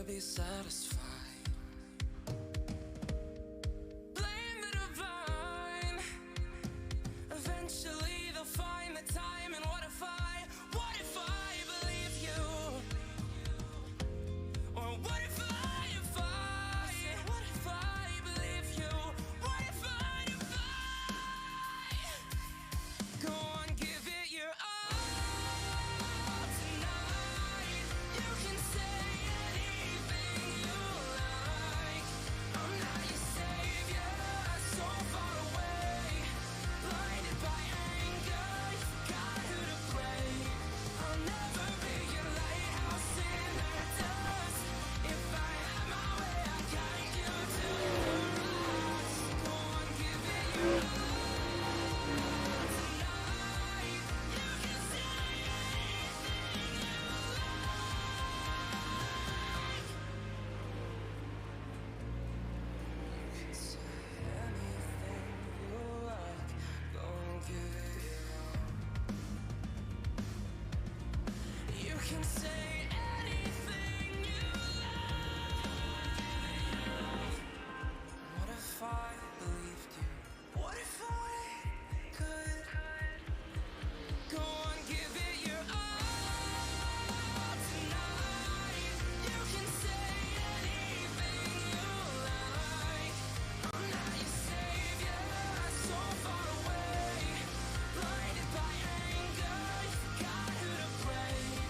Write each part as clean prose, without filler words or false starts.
be satisfied. Blame the divine. Eventually they'll find the time. And what if I believe you? Or what if I believe you? What if I go on, give it your all tonight? You can say anything you like. I'm not your savior, so far away. Blinded by anger, you forgot who to blame. I'll never be your lighthouse in the dust. If I had my way, I'd guide you to the rocks. Go on, give it your all tonight. You can say anything you like. You can say anything you like. Go and give it your all. You can say anything you like. What if I believed you? What if I could? Go on, give it your all tonight. You can say anything you like. I'm not your savior, so far away. Blinded by anger, you forgot who to blame.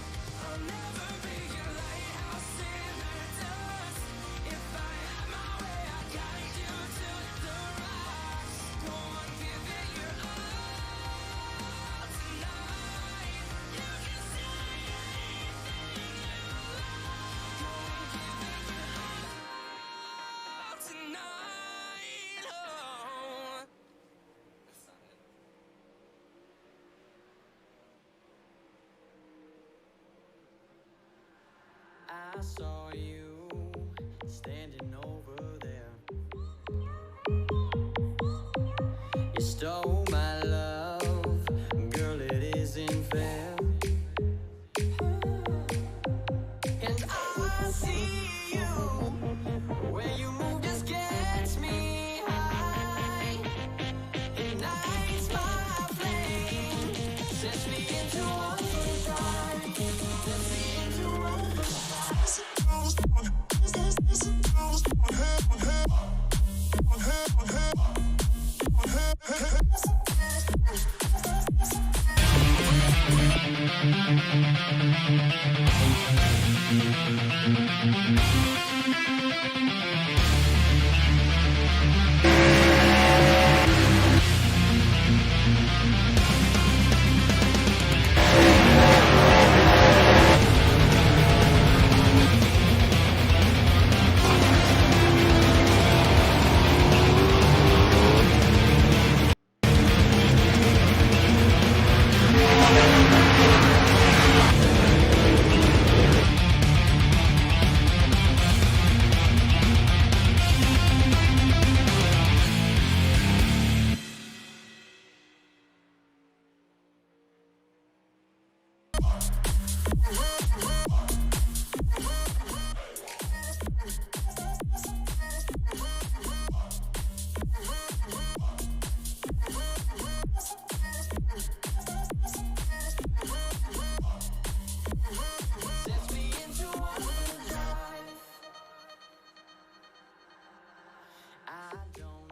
I'll never be your lighthouse in the dust. If I had my way, I'd guide you to the rocks. Go on, give it your all tonight. You can say anything you like. Go on, give it your all tonight. Oh. That's not it. I saw you standing over there. You stole my love, girl, it isn't fair. And I see you, where you move just gets me high. Ignites my flame, sets me into overdrive, sets me into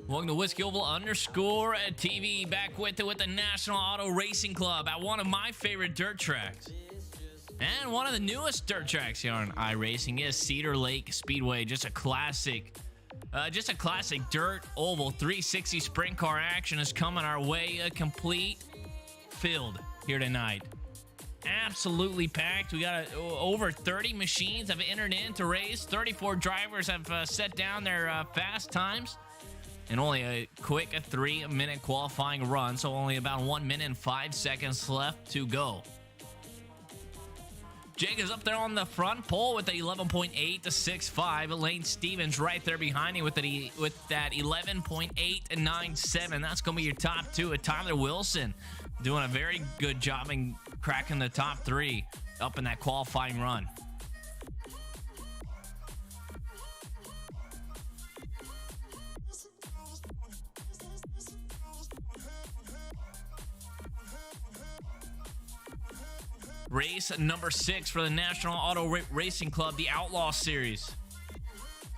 Welcome to Whiskey Oval _ TV, back with the National Auto Racing Club at one of my favorite dirt tracks. And one of the newest dirt tracks here on iRacing is Cedar Lake Speedway. Just a classic dirt oval 360 sprint car action is coming our way. A complete field here tonight. Absolutely packed. We got over 30 machines have entered in to race. 34 drivers have set down their fast times. And only a quick 3-minute qualifying run, so only about 1 minute and 5 seconds left to go. Jake is up there on the front pole with the 11.8 to 6.5. Lane Stevens right there behind him with that 11.8 and 9.7. That's going to be your top two. Tyler Wilson doing a very good job in cracking the top three up in that qualifying run. Race number 6 for the National Auto Racing Club, the Outlaw Series.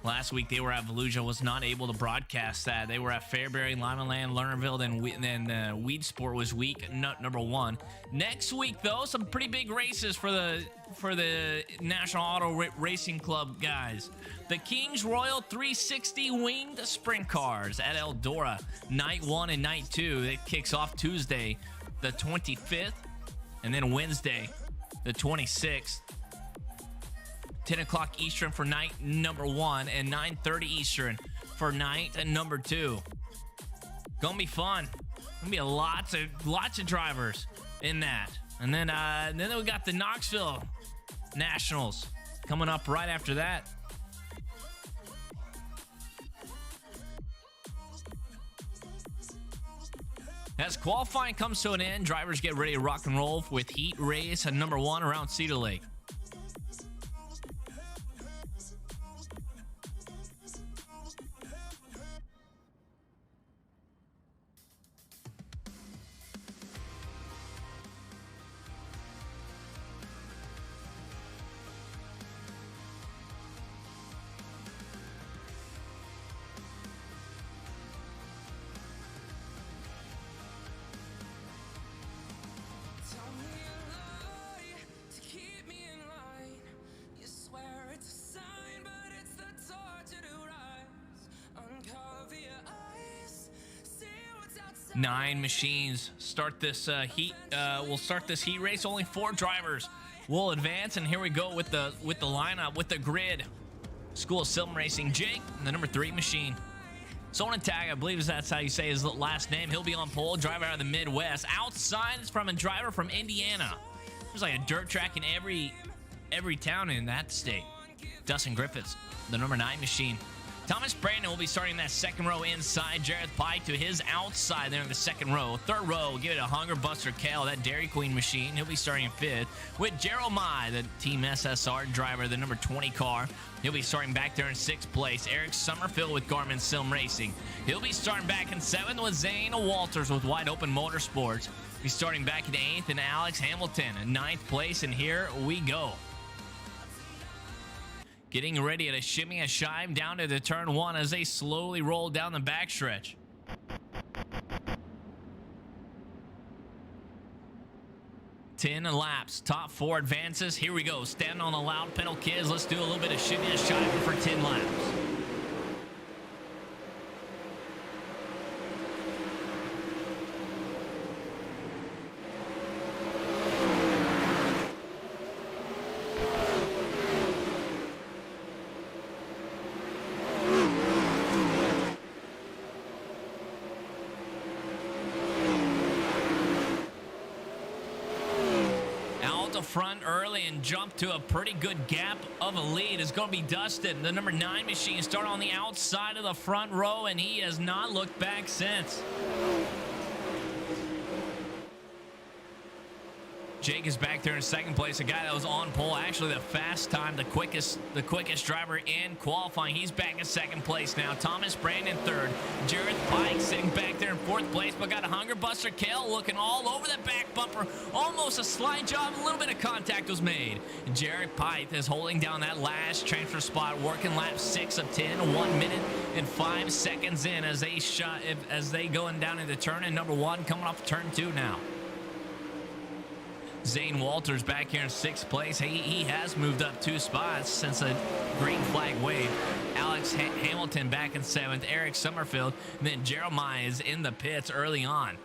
Last week they were at Volusia, was not able to broadcast that. They were at Fairbury, Lima Land, Lernerville, then Weed Sport was week number 1. Next week though, some pretty big races for the National Auto Racing Club guys. The Kings Royal 360 winged sprint cars at Eldora, night 1 and night 2. It kicks off Tuesday, the 25th, and then Wednesday, the 26th. 10 o'clock Eastern for night number 1 and 9:30 Eastern for night number 2. Gonna be fun. Gonna be lots of drivers in that. And then we got the Knoxville Nationals coming up right after that. As qualifying comes to an end, drivers get ready to rock and roll with heat race and number 1 around Cedar Lake. Tell me a lie to keep me in line. You swear it's a sign, but it's the torture to rise. Uncover your eyes, see what's outside. 9 machines start this heat. We'll start this heat race. Only 4 drivers will advance, and here we go with the lineup, with the grid. School of Sim Racing, Jake, the number 3 machine. Sonatag, I believe that's how you say his last name. He'll be on pole, driver out of the Midwest. Outside is from a driver from Indiana. There's like a dirt track in every town in that state. Dustin Griffiths, the number 9 machine. Thomas Brandon will be starting that second row inside. Jareth Pike to his outside there in the second row. Third row, we'll give it a Hunger Buster Kale, that Dairy Queen machine. He'll be starting in 5th. With Gerald Mai, the Team SSR driver, the number 20 car. He'll be starting back there in 6th place. Eric Summerfield with Garmin Sim Racing. He'll be starting back in 7th with Zane Walters with Wide Open Motorsports. He's starting back in 8th, and Alex Hamilton in 9th place, and here we go. Getting ready to shimmy a shive down to the turn 1 as they slowly roll down the backstretch. Ten laps, top 4 advances. Here we go. Standing on the loud pedal, kids. Let's do a little bit of shimmy and shive for 10 laps. Front early and jump to a pretty good gap of a lead is going to be Dustin, the number 9 machine. Start on the outside of the front row, and he has not looked back since. Jake is back there in 2nd place, a guy that was on pole, actually the fast time, the quickest driver in qualifying. He's back in 2nd place now. Thomas Brandon 3rd. Jareth Pike sitting back there in 4th place, but got a Hunger Buster Kale looking all over the back bumper. Almost a slide job, a little bit of contact was made. Jareth Pike is holding down that last transfer spot, working lap 6 of 10, 1 minute and 5 seconds in as they going down into turn in number 1, coming off turn 2 now. Zane Walters back here in 6th place. He has moved up 2 spots since a green flag wave. Alex Hamilton back in 7th. Eric Summerfield. And then Jeremiah is in the pits early on.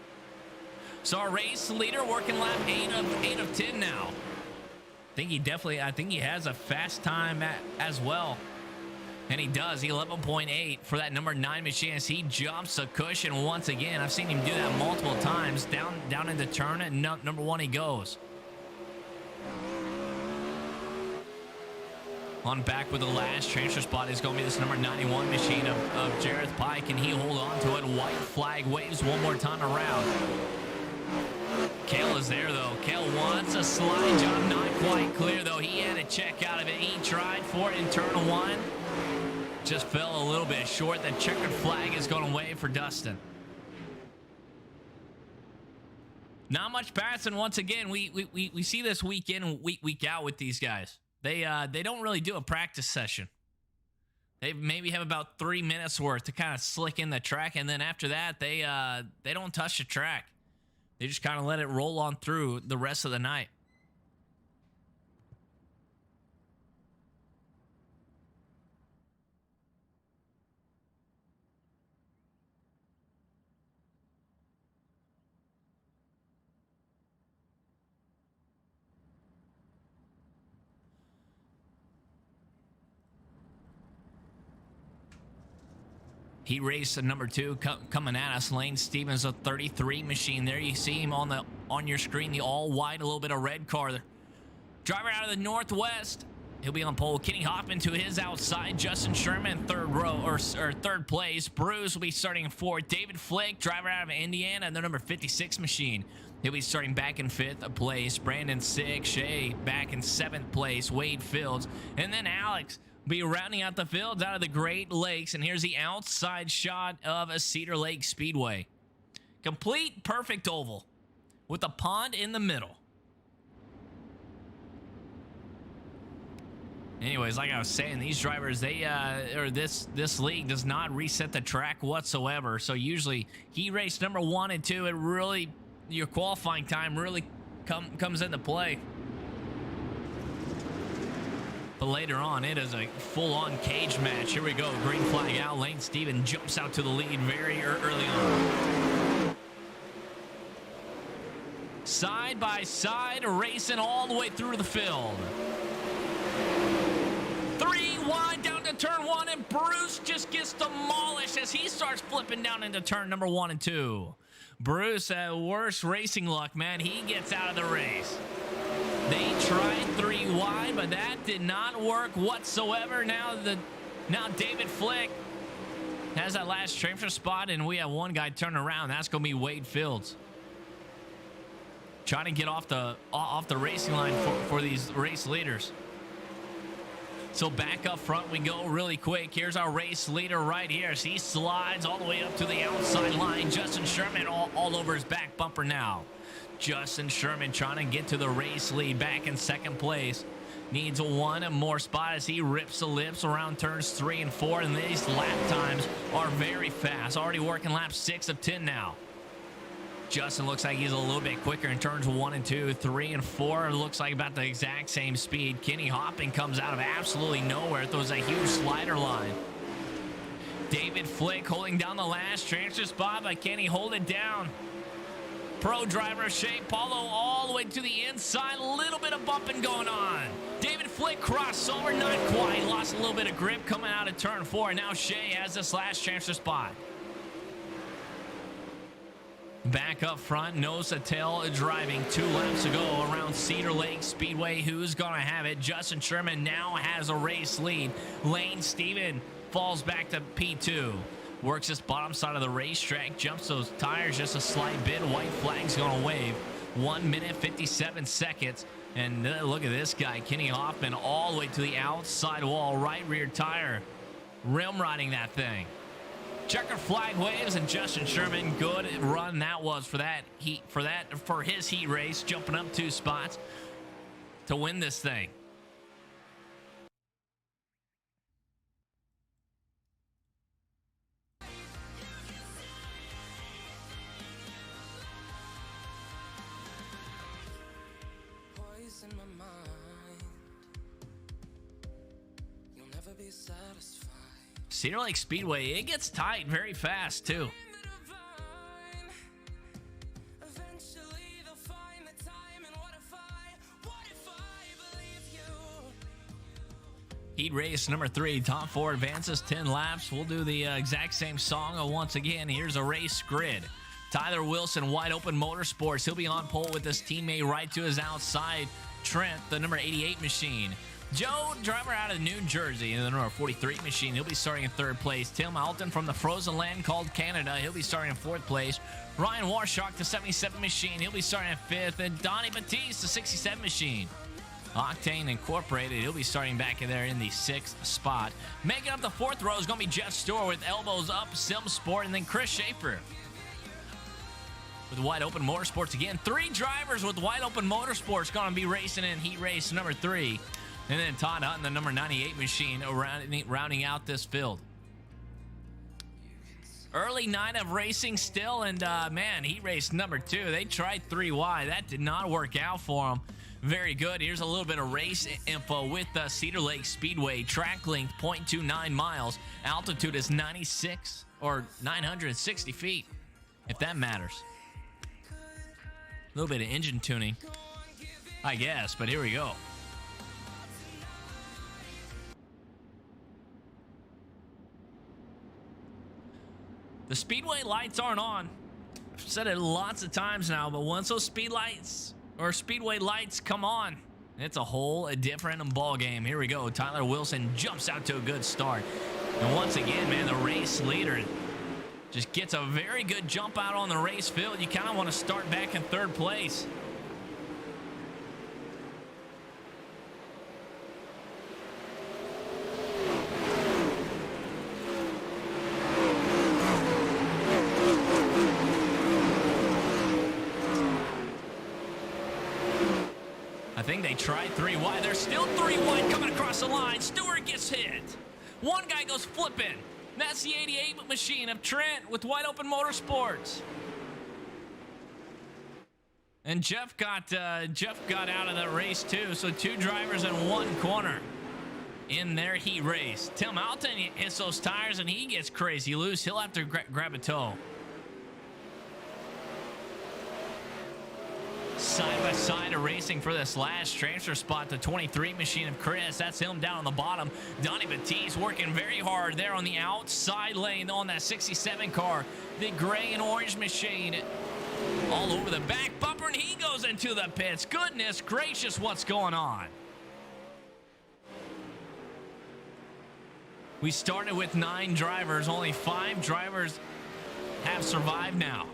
So our race leader working lap 8 of 10 now. I think he has a fast time as well. And he does. 11.8 for that number 9 machine as he jumps a cushion once again. I've seen him do that multiple times. Down in the turn, and number 1 he goes. On back with the last transfer spot is going to be this number 91 machine of Jareth Pike, and he hold on to it. White flag waves one more time around. Kale is there, though. Kale wants a slide job. Not quite clear, though. He had to check out of it. He tried for it in turn 1. Just fell a little bit short. The checkered flag is going to wave for Dustin. Not much passing once again. We see this week in, week out with these guys. They don't really do a practice session. They maybe have about 3 minutes worth to kind of slick in the track, and then after that, they don't touch the track. They just kind of let it roll on through the rest of the night. Heat race at number 2 coming at us. Lane Stevens, a 33 machine. There you see him on your screen, the all white, a little bit of red car there. Driver out of the Northwest. He'll be on pole. Kenny Hoffman to his outside. Justin Sherman, third place. Bruce will be starting in 4th. David Flick, driver out of Indiana, the number 56 machine. He'll be starting back in 5th place. Brandon Sick, Shea back in 7th place. Wade Fields, and then Alex be rounding out the fields out of the Great Lakes. And here's the outside shot of a Cedar Lake Speedway. Complete perfect oval with a pond in the middle. Anyways, like I was saying, these drivers, this league does not reset the track whatsoever. So usually heat race number 1 and 2, it really, your qualifying time really comes into play. But later on, it is a full-on cage match. Here we go. Green flag out. Lane Steven jumps out to the lead very early on. Side by side, racing all the way through the field. 3 wide down to turn 1, and Bruce just gets demolished as he starts flipping down into turn number 1 and 2. Bruce, worse racing luck, man. He gets out of the race. They tried 3 wide, but that did not work whatsoever. Now David Flick has that last transfer spot, and we have one guy turning around. That's going to be Wade Fields. Trying to get off the racing line for these race leaders. So back up front we go really quick. Here's our race leader right here. So he slides all the way up to the outside line. Justin Sherman all over his back bumper now. Justin Sherman trying to get to the race lead, back in 2nd place. Needs one more spot as he rips the lips around turns 3 and 4, and these lap times are very fast. Already working lap 6 of 10 now. Justin looks like he's a little bit quicker in turns 1 and 2. 3 and 4 looks like about the exact same speed. Kenny Hoffman comes out of absolutely nowhere, throws a huge slider line. David Flick holding down the last transfer spot, but can he hold it down? Pro driver Shea Paulo all the way to the inside. A little bit of bumping going on. David Flick crossed over, not quite. Lost a little bit of grip coming out of turn 4. Now Shea has this last transfer spot. Back up front, nose to tail driving 2 laps to go around Cedar Lake Speedway. Who's going to have it? Justin Sherman now has a race lead. Lane Steven falls back to P2. Works this bottom side of the racetrack, jumps those tires just a slight bit. White flag's going to wave. 1 minute, 57 seconds. And look at this guy, Kenny Hoffman, all the way to the outside wall, right rear tire. Rim riding that thing. Checker flag waves, and Justin Sherman, good run that was for his heat race, jumping up 2 spots to win this thing. Poison my mind. You'll never be satisfied. Cedar Lake Speedway, it gets tight very fast too. Heat race number 3, top 4 advances 10 laps. We'll do the exact same song once again. Here's a race grid. Tyler Wilson, Wide Open Motorsports. He'll be on pole with his teammate right to his outside, Trent, the number 88 machine. Joe, driver out of New Jersey, in the number 43 machine. He'll be starting in 3rd place. Tim Alton from the frozen land called Canada. He'll be starting in 4th place. Ryan Warshock, the 77 machine. He'll be starting in 5th. And Donnie Batiste, the 67 machine. Octane Incorporated, he'll be starting back in there in the 6th spot. Making up the 4th row is going to be Jeff Stewart with elbows up, Sim Sport, and then Chris Schaefer. with Wide Open Motorsports again. 3 drivers with Wide Open Motorsports going to be racing in heat race number 3. And then Todd Hutton, the number 98 machine, rounding out this field. Early night of racing still, and man, heat race number 2. They tried 3 wide. That did not work out for them. Very good. Here's a little bit of race info with Cedar Lake Speedway. Track length 0.29 miles. Altitude is 96 or 960 feet, if that matters. A little bit of engine tuning, I guess, but here we go. The speedway lights aren't on. I've said it lots of times now, but once those speedway lights come on, it's a whole different ball game. Here we go. Tyler Wilson jumps out to a good start. And once again, man, the race leader just gets a very good jump out on the race field. You kind of want to start back in 3rd place. I think they tried 3 wide. There's still 3 wide coming across the line. Stewart gets hit. One guy goes flipping. That's the 88 machine of Trent with Wide Open Motorsports. And Jeff got out of the race too. So 2 drivers in 1 corner in their heat race. Tim Alton hits those tires and he gets crazy loose. He'll have to grab a tow. Side by side of racing for this last transfer spot. The 23 machine of Chris. That's him down on the bottom. Donnie Batiste working very hard there on the outside lane on that 67 car. The gray and orange machine all over the back bumper, and he goes into the pits. Goodness gracious, what's going on? We started with 9 drivers. Only 5 drivers have survived now.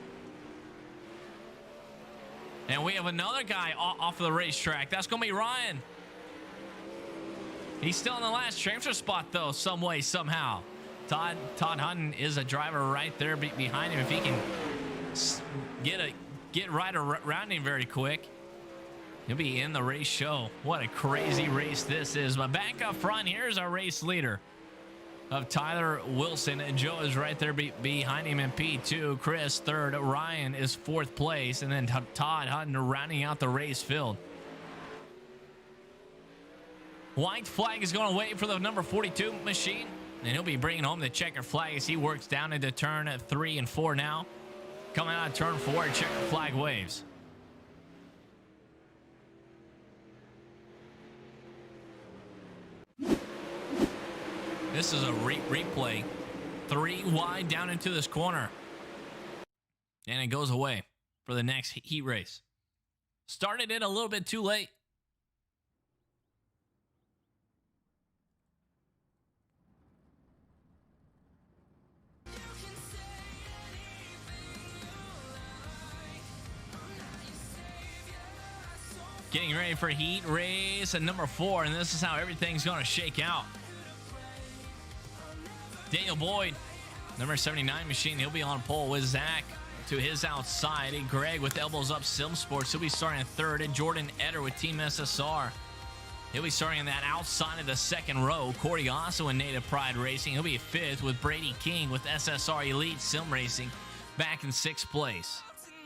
And we have another guy off of the racetrack. That's going to be Ryan. He's still in the last transfer spot, though, some way, somehow. Todd Hutton is a driver right there behind him. If he can get right around him very quick, he'll be in the race show. What a crazy race this is. But back up front, here's our race leader of Tyler Wilson. Joe is right there behind him in P2. Chris 3rd. Ryan is 4th place. And then Todd Hutton rounding out the race field. White flag is going to wait for the number 42 machine. And he'll be bringing home the checker flag as he works down into turn 3 and 4 now. Coming out of turn 4, checker flag waves. This is a replay. 3 wide down into this corner. And it goes away for the next heat race. Started it a little bit too late. Getting ready for heat race at number 4, and this is how everything's going to shake out. Daniel Boyd, number 79 machine, he'll be on pole with Zach to his outside. And Greg with elbows up Sim Sports, he'll be starting in 3rd. And Jordan Eder with Team SSR, he'll be starting in that outside of the 2nd row. Corey also in Native Pride Racing, he'll be 5th with Brady King with SSR Elite Sim Racing back in 6th place.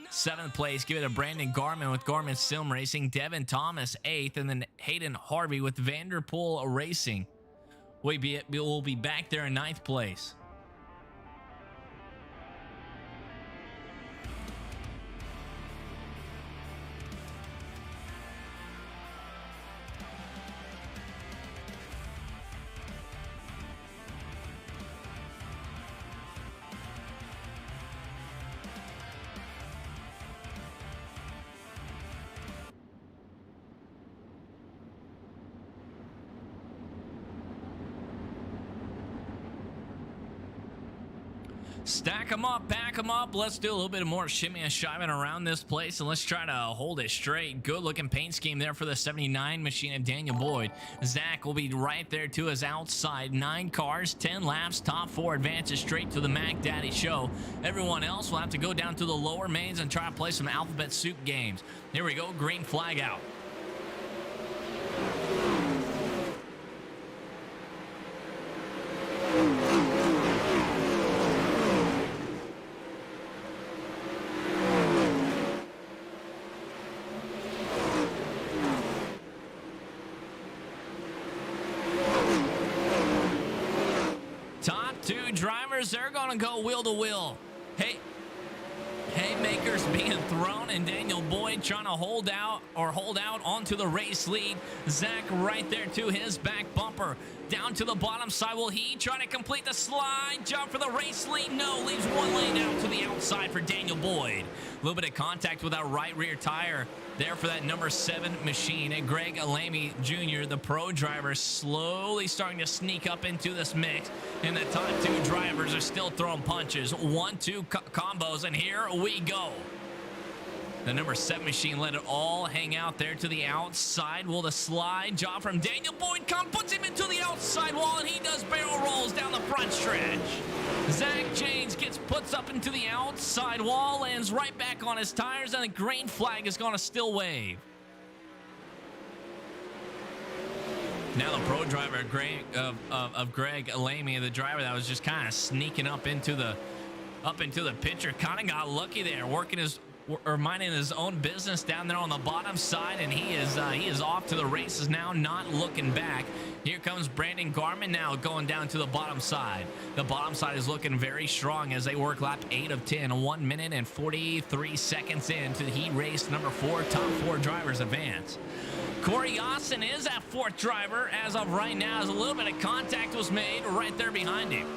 7th place, give it to Brandon Garman with Garmin Sim Racing. Devin Thomas 8th, and then Hayden Harvey with Vanderpool Racing. We'll be back there in 9th place. Stack them up, pack them up. Let's do a little bit more shimmy and shiving around this place, and let's try to hold it straight. Good looking paint scheme there for the 79 machine of Daniel Boyd. Zach will be right there to his outside. 9 cars, 10 laps, top 4 advances straight to the Mac Daddy show. Everyone else will have to go down to the lower mains and try to play some alphabet soup games. Here we go, green flag out. Two drivers, they're gonna go wheel to wheel. Haymakers being thrown, and Daniel Boyd trying to hold out onto the race lead. Zach right there to his back bumper. Down to the bottom side. Will he try to complete the slide jump for the race lead? No, leaves one lane out to the outside for Daniel Boyd. A little bit of contact with that right rear tire there for that number 7 machine. And Greg Alamy Jr., the pro driver, slowly starting to sneak up into this mix. And the top 2 drivers are still throwing punches. 1-2 combos, and here we go. The number 7 machine let it all hang out there to the outside. Will the slide job from Daniel Boyd come? Puts him into the outside wall, and he does barrel rolls down the front stretch. Zach James puts up into the outside wall, lands right back on his tires, and the green flag is going to still wave. Now the pro driver of Greg Alamy, the driver that was just kind of sneaking up into the picture, kind of got lucky there, minding his own business down there on the bottom side, and he is off to the races now, not looking back. Here comes Brandon Garman now going down to the bottom side. The bottom side is looking very strong as they work lap 8 of 10, 1 minute and 43 seconds into the heat race number 4. Top 4 drivers advance. Corey Austin is that 4th driver as of right now, as a little bit of contact was made right there behind him.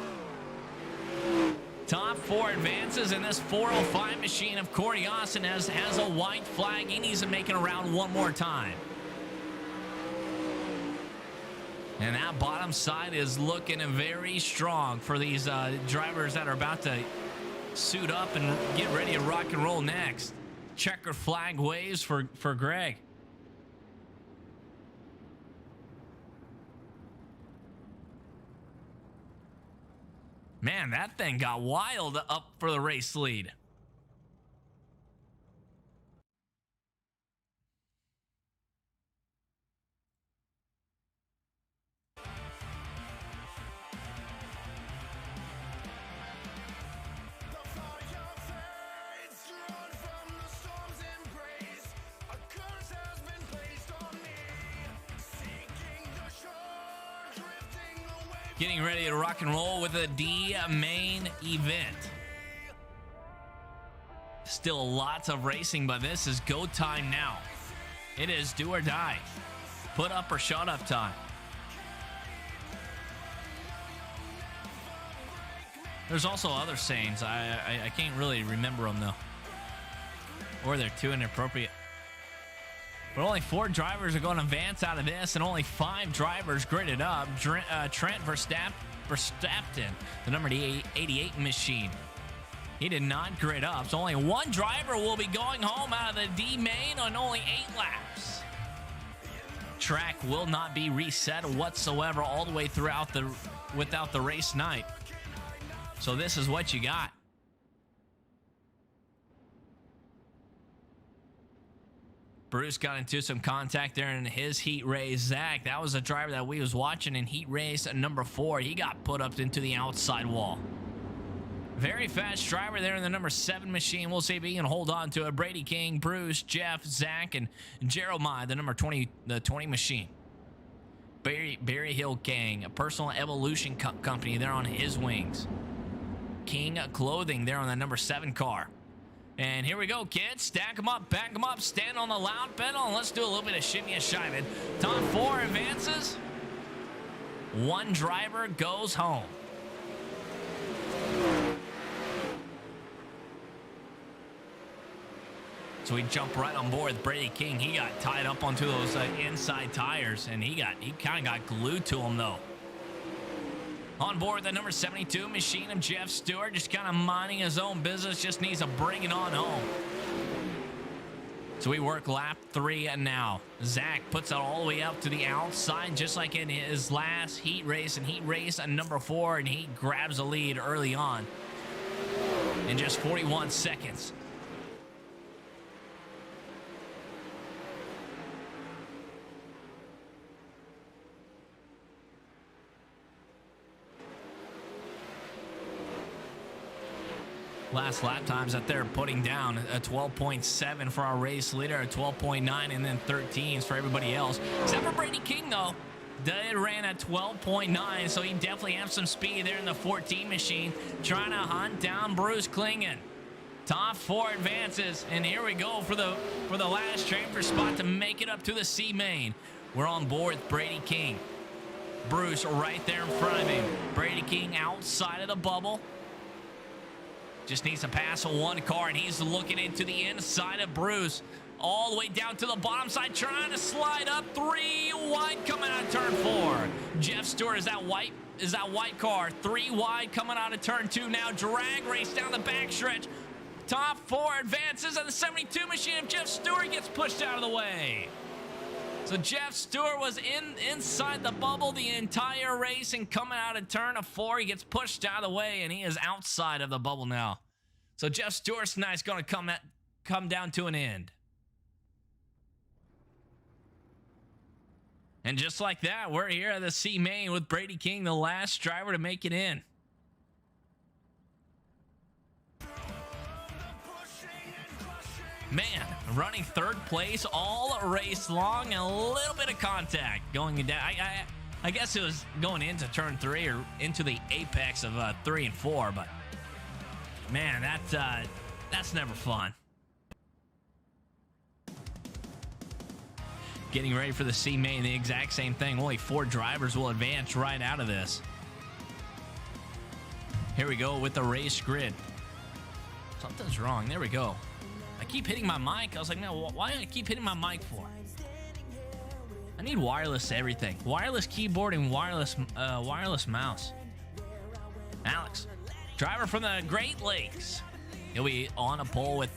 Top 4 advances in this 405 machine of Corey Austin has a white flag. He needs to make it around one more time. And that bottom side is looking very strong for these drivers that are about to suit up and get ready to rock and roll next. Checker flag waves for Greg. Man, that thing got wild up for the race lead. Getting ready to rock and roll with the D main event. Still lots of racing, but this is go time now. It is do or die. Put up or shut up time. There's also other sayings. I can't really remember them though. Or they're too inappropriate. But only 4 drivers are going to advance out of this, and only 5 drivers gridded up. Trent Verstappen, the number 88 machine. He did not grid up, so only 1 driver will be going home out of the D main on only 8 laps. Track will not be reset whatsoever all the way without the race night. So this is what you got. Bruce got into some contact there in his heat race. Zach, that was a driver that we was watching in heat race number 4. He got put up into the outside wall. Very fast driver there in the number 7 machine. We'll see if he can hold on to it. Brady King, Bruce, Jeff, Zach, and Jeremiah, the number 20, the 20 machine. Barry Hill King, a personal evolution company there on his wings. King Clothing there on the number 7 car. And here we go, kids. Stack them up, back them up, stand on the loud pedal, and let's do a little bit of shimmy and shiving. Top 4 advances. 1 driver goes home. So we jump right on board with Brady King. He got tied up onto those inside tires, and he kind of got glued to them though. On board the number 72 machine of Jeff Stewart, just kind of minding his own business, just needs to bring it on home. So we work lap 3 now. Zach puts it all the way up to the outside, just like in his last heat race. And heat race at number 4, and he grabs the lead early on in just 41 seconds. Last lap times that they're putting down a 12.7 for our race leader, a 12.9, and then 13s for everybody else. Except for Brady King, though. They ran at 12.9, so he definitely has some speed there in the 14 machine, trying to hunt down Bruce Klingen. Top 4 advances, and here we go for the last transfer spot to make it up to the C main. We're on board with Brady King. Bruce right there in front of him. Brady King outside of the bubble. Just needs to pass one car, and he's looking into the inside of Bruce. All the way down to the bottom side, trying to slide up. 3 wide coming out of turn 4. Jeff Stewart is that white car. 3 wide coming out of turn 2 now. Drag race down the backstretch. Top 4 advances, and the 72 machine of Jeff Stewart gets pushed out of the way. So Jeff Stewart was inside the bubble the entire race, and coming out of turn 4, he gets pushed out of the way, and he is outside of the bubble now. So Jeff Stewart's night is going to come down to an end. And just like that, we're here at the C main with Brady King, the last driver to make it in. Man, running 3rd place all race long, and a little bit of contact going down. I guess it was going into turn 3 or into the apex of 3 and 4, but man, that's never fun. Getting ready for the C main, the exact same thing. Only 4 drivers will advance right out of this. Here we go with the race grid. Something's wrong. There we go. I keep hitting my mic. I was like, no, why do I keep hitting my mic for? I need wireless everything. Wireless keyboard and wireless mouse. Alex, driver from the Great Lakes. He'll be on a pole with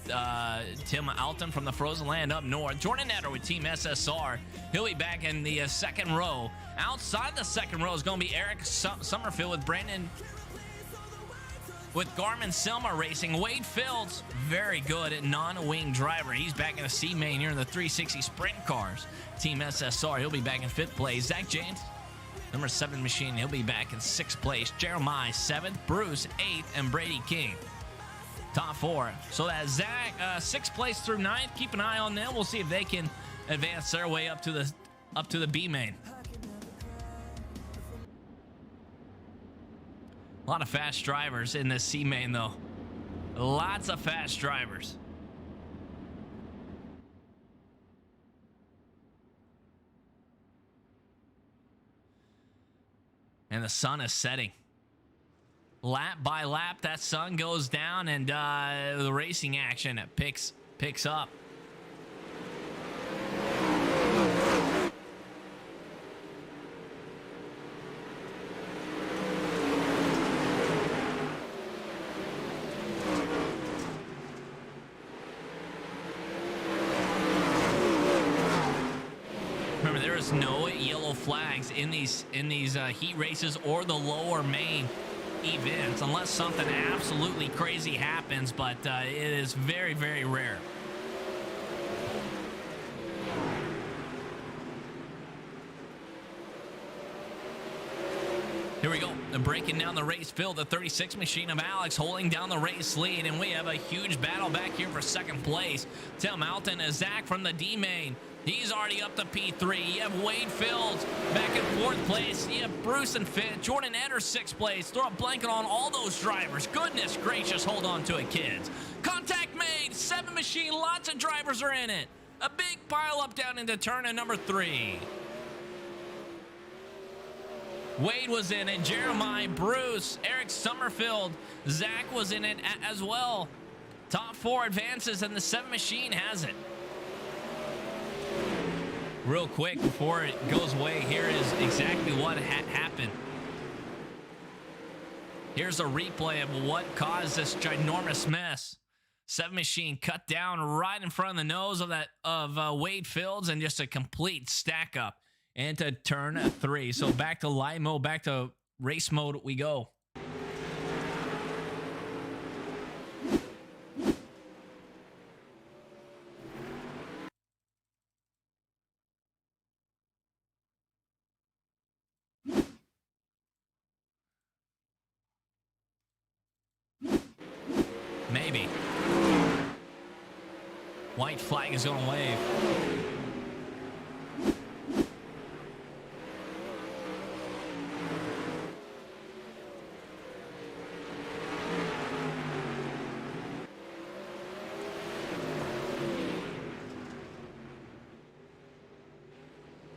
Tim Alton from the Frozen Land up north. Jordan Etter with Team SSR. He'll be back in the second row. Outside the second row is going to be Eric Summerfield with Brandon... with Garmin Selma Racing. Wade Fields, very good at non-wing driver. He's back in the C main here in the 360 sprint cars. Team SSR, he'll be back in 5th place. Zach James, number 7 machine, he'll be back in 6th place. Jeremiah 7th, Bruce 8th, and Brady King top 4. So that's Zach 6th place through 9th. Keep an eye on them. We'll see if they can advance their way up to the B main. A lot of fast drivers in this C main, though. Lots of fast drivers. And the sun is setting. Lap by lap, that sun goes down, and the racing action picks up. No yellow flags in these heat races or the lower main events unless something absolutely crazy happens, but it is very, very rare. Here we go, breaking down the race field, the 36 machine of Alex holding down the race lead, and we have a huge battle back here for 2nd place. Tim Alton and Zach from the D main. He's already up to P3. You have Wade Fields back in 4th place. You have Bruce and Finn. Jordan Etter 6th place. Throw a blanket on all those drivers. Goodness gracious, hold on to it, kids. Contact made. 7 machine. Lots of drivers are in it. A big pile up down into turn number 3. Wade was in it. Jeremiah, Bruce, Eric Summerfield. Zach was in it as well. Top 4 advances, and the 7 machine has it. Real quick before it goes away, here is exactly what happened. Here's a replay of what caused this ginormous mess. 7 machine cut down right in front of the nose of Wade Fields, and just a complete stack up into turn 3. So back to live mode, back to race mode we go. Maybe. White flag is going to wave.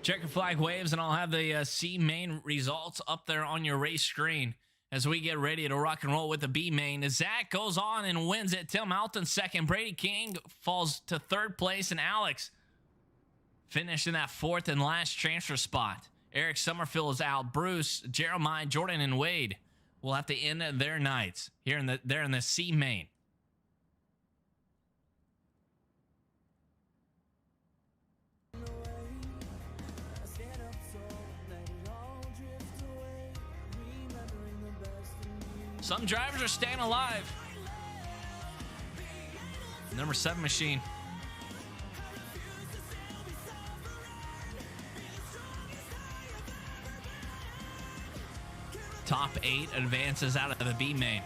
Checker flag waves, and I'll have the C main results up there on your race screen as we get ready to rock and roll with the B main. Zach goes on and wins it. Tim Alton second. Brady King falls to third place, and Alex finished in that fourth and last transfer spot. Eric Summerfield is out. Bruce, Jeremiah, Jordan, and Wade will have to end their nights here in the C main. Some drivers are staying alive. Number 7 machine. Top 8 advances out of the B main.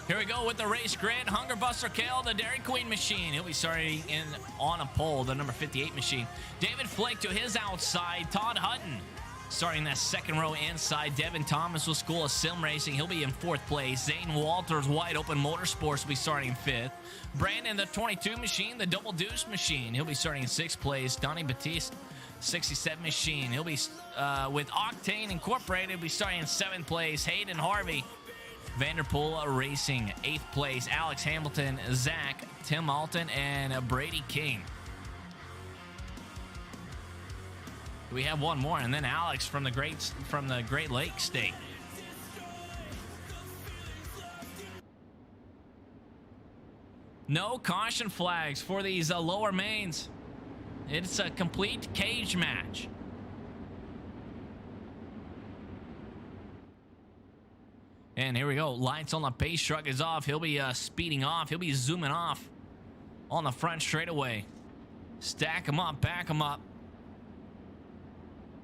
Here we go with the race grid. Hunger Buster Kale, the Dairy Queen machine. He'll be starting on a pole, the number 58 machine. David Flake to his outside. Todd Hutton starting that second row inside. Devin Thomas with School of Sim Racing. He'll be in 4th place. Zane Walters, Wide Open Motorsports, will be starting in 5th. Brandon, the 22 machine, the Double Deuce machine. He'll be starting in 6th place. Donnie Batiste, 67 machine. He'll be with Octane Incorporated. He'll be starting in 7th place. Hayden Harvey, Vanderpool Racing, 8th place. Alex Hamilton, Zach, Tim Alton, and Brady King. We have one more, and then Alex from the Great Lakes State. No caution flags for these lower mains. It's a complete cage match. And here we go. Lights on the pace truck is off. He'll be speeding off. He'll be zooming off on the front straightaway. Stack them up, back them up.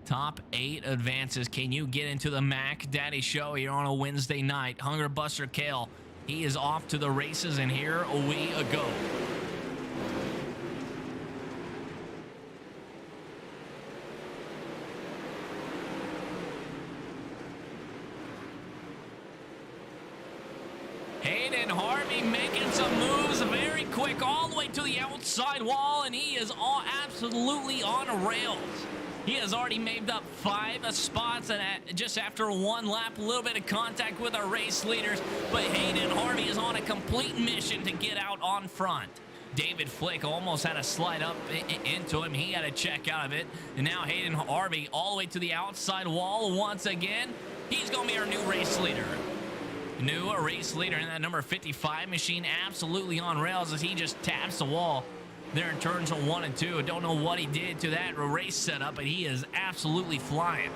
Top 8 advances. Can you get into the Mac Daddy show here on a Wednesday night? Hunger Buster Kale, he is off to the races, and here we go. Hayden Harvey making some moves very quick all the way to the outside wall, and he is absolutely on rails. He has already made up 5 spots, and just after one lap, a little bit of contact with our race leaders, but Hayden Harvey is on a complete mission to get out on front. David Flick almost had a slide up into him. He had a check out of it, and now Hayden Harvey all the way to the outside wall once again. He's going to be our new race leader. New race leader in that number 55 machine, absolutely on rails as he just taps the wall there in turns 1 and 2. I don't know what he did to that race setup, but he is absolutely flying.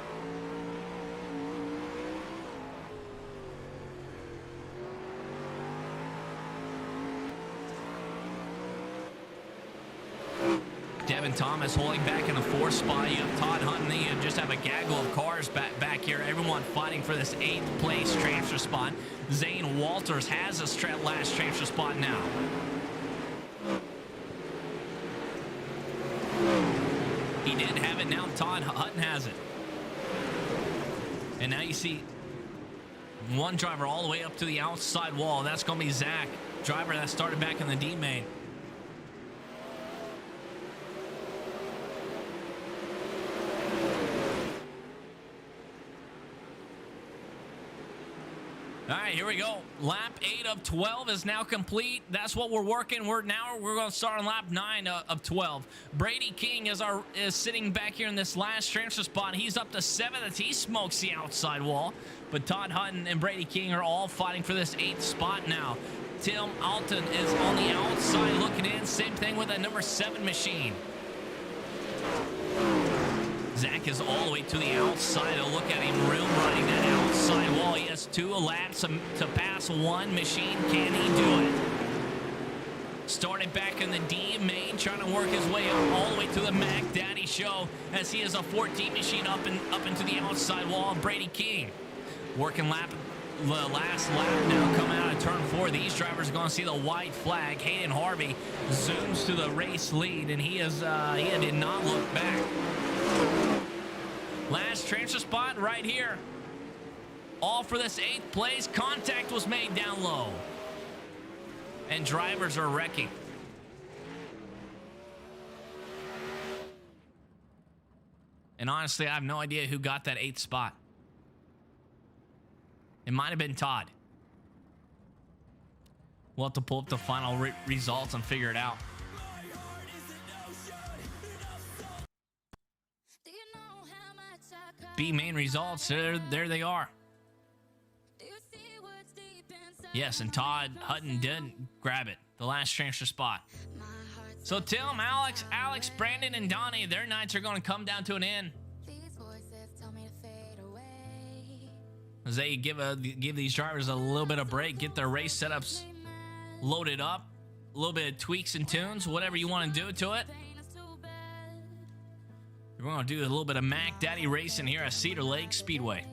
Devin Thomas holding back in the 4th spot. You have Todd Hutton. You just have a gaggle of cars back here. Everyone fighting for this 8th place transfer spot. Zane Walters has his last transfer spot now. He did have it. Now Todd Hutton has it. And now you see one driver all the way up to the outside wall. That's going to be Zach, driver that started back in the D main. All right, here we go. Lap 8 of 12 is now complete. That's what we're working. We're going to start on lap 9 of 12. Brady King is sitting back here in this last transfer spot. He's up to 7th. He smokes the outside wall. But Todd Hutton and Brady King are all fighting for this 8th spot now. Tim Alton is on the outside looking in. Same thing with that number 7 machine. Zach is all the way to the outside. A look at him real running that outside wall. He has 2 laps to pass 1 machine. Can he do it? Started back in the D main, trying to work his way up all the way to the Mac Daddy show as he is a 14 machine up into the outside wall. Brady King working the last lap now coming out of turn 4. These drivers are going to see the white flag. Hayden Harvey zooms to the race lead, and he did not look back. Last transfer spot right here. All for this 8th place. Contact was made down low. And drivers are wrecking. And honestly, I have no idea who got that 8th spot. It might have been Todd. We'll have to pull up the final results and figure it out. B main results, there they are. Yes, and Todd Hutton did grab it, the last transfer spot. So Tim, Alex, Brandon, and Donnie, their nights are going to come down to an end as they give these drivers a little bit of break, get their race setups loaded up, a little bit of tweaks and tunes, whatever you want to do to it. We're going to do a little bit of Mac Daddy racing here at Cedar Lake Speedway.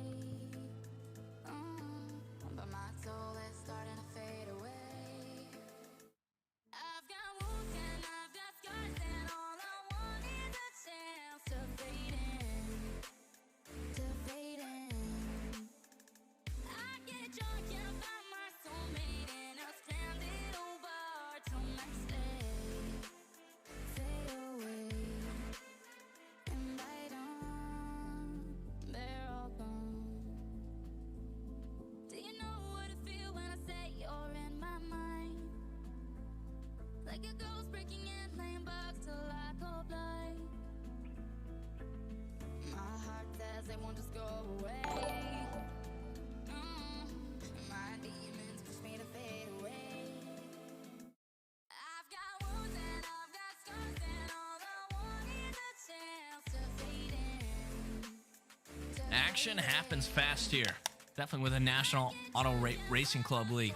Action happens fast here. Definitely with a National Auto Racing Club League.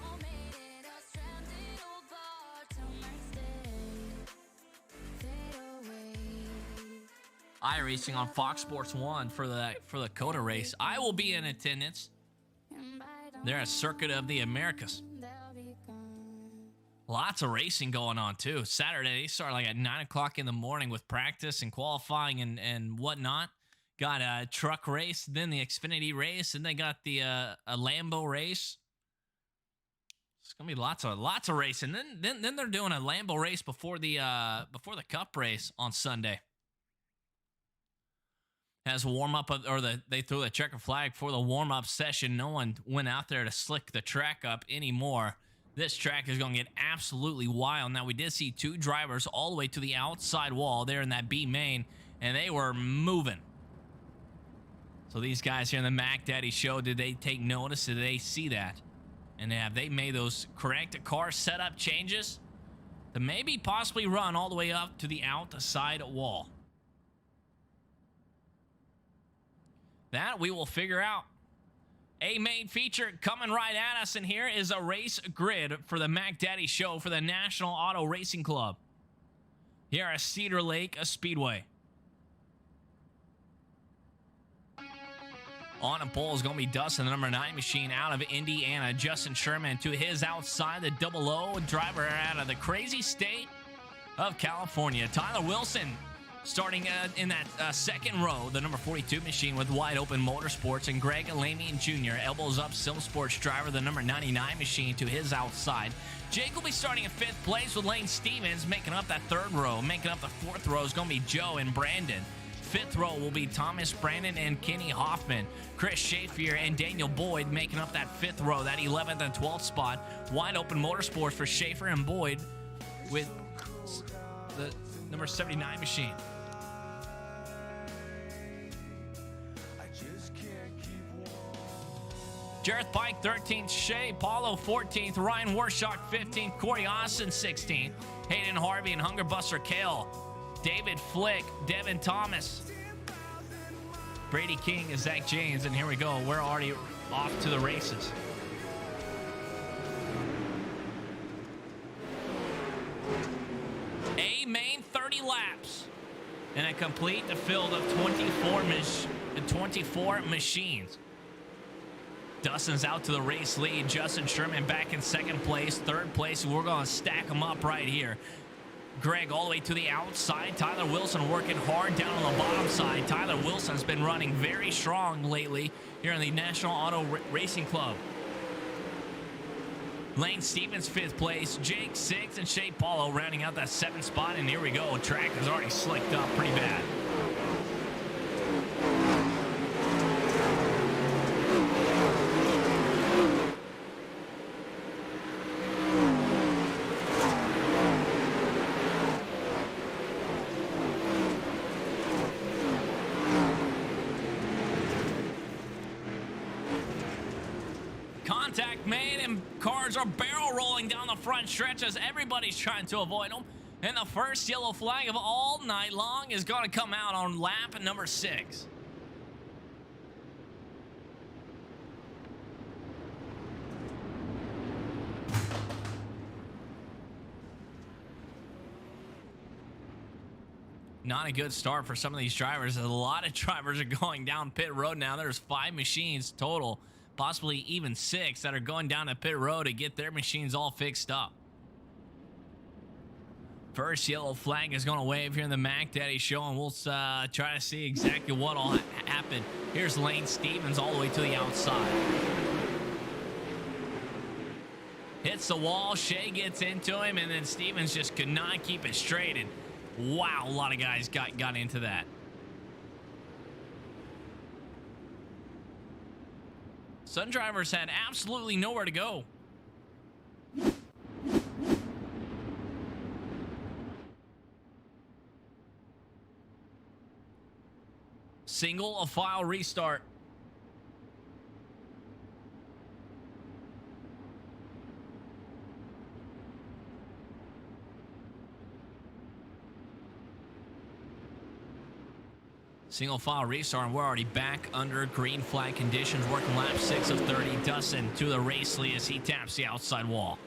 iRacing on Fox Sports 1 for the COTA race. I will be in attendance. They're at Circuit of the Americas. Lots of racing going on too. Saturday, they start like at 9 o'clock in the morning with practice and qualifying and whatnot. Got a truck race, then the Xfinity race, and they got the a Lambo race. It's gonna be lots of racing. Then they're doing a Lambo race before the Cup race on Sunday. As warm up, they threw the checker flag for the warm up session. No one went out there to slick the track up anymore. This track is going to get absolutely wild. Now we did see 2 drivers all the way to the outside wall there in that B main, and they were moving. So these guys here in the Mac Daddy show, did they take notice? Did they see that? And have they made those correct car setup changes to maybe possibly run all the way up to the outside wall? That we will figure out. A main feature coming right at us, and here is a race grid for the Mac Daddy show for the National Auto Racing Club here at Cedar Lake Speedway. On a pole is going to be Dustin, the number 9 machine out of Indiana. Justin Sherman to his outside, the 00 driver out of the crazy state of California. Tyler Wilson starting in that second row, the number 42 machine with Wide Open Motorsports. And Greg Lamian Jr., elbows up, Sim Sports driver, the number 99 machine to his outside. Jake will be starting in 5th place with Lane Stevens making up that 3rd row. Making up the 4th row is going to be Joe and Brandon. fifth row will be Thomas Brandon and Kenny Hoffman. Chris Schaefer and Daniel Boyd making up that fifth row, that 11th and 12th spot. Wide open motorsports for Schaefer and Boyd with the number 79 machine. Jareth Pike 13th, Shea Paulo 14th, Ryan Warshock 15th, Corey Austin 16th, Hayden Harvey and Hunger Buster Kale, David Flick, Devin Thomas, Brady King and Zach James, and here we go. We're already off to the races. A main 30 laps and a complete the field of 24 machines. Dustin's out to the race lead. Justin Sherman back in second place. Third place, we're going to stack them up right here. Greg all the way to the outside. Tyler Wilson working hard down on the bottom side. Tyler Wilson's been running very strong lately here in the National Auto Racing Club. Lane Stevens, fifth place. Jake, sixth, and Shea Paulo rounding out that seventh spot. And here we go. Track is already slicked up pretty bad. Contact made and cars are barrel rolling down the front stretch as everybody's trying to avoid them. And the first yellow flag of all night long is going to come out on lap number 6. Not a good start for some of these drivers. A lot of drivers are going down pit road now. There's 5 machines total, possibly even 6, that are going down to pit road to get their machines all fixed up. First yellow flag is going to wave here in the Mac Daddy show, and we'll try to see exactly what will happen. Here's Lane Stevens all the way to the outside. Hits the wall, Shea gets into him, and then Stevens just could not keep it straight. And wow, a lot of guys got into that. Sun drivers had absolutely nowhere to go. Single file restart. Single file restart, and we're already back under green flag conditions, working lap 6 of 30. Dustin to the race lead as he taps the outside wall.